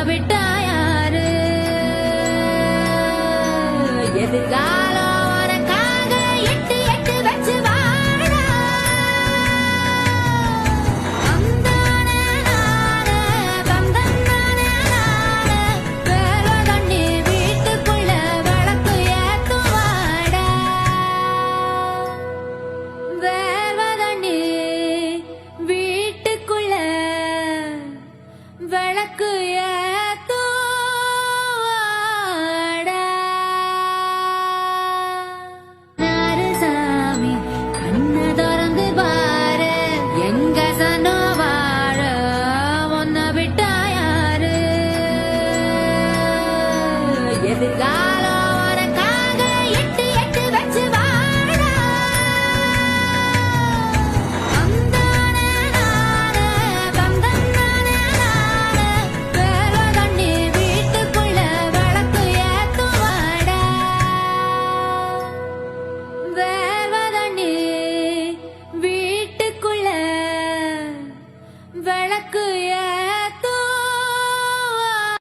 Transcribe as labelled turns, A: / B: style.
A: விட்டா யாரு எதிர்காலம் உனக்காக எட்டு எட்டு வச்சு வாழா அந்தானே நானே தந்தந்தானே நானே வேலை தண்ணி வீட்டுக்குள்ள விளக்கு ஏத்துவாடா வேலை தண்ணி வீட்டுக்குள்ள விளக்கு ஏத்துவாடா நாரு சாமி கண்ணை திறந்து பாரு எங்க சனோ வாழ உன்னை விட்டா யாரு எதிர்காலம் உனக்காக எட்டு எட்டு வச்சு வாழா அந்தானே நானே தந்தந்தானே நானே வேலை தண்ணி வீட்டுக்குள்ள விளக்கு ஏத்துவாடா வேலை தண்ணி வீட்டுக்குள்ள விளக்கு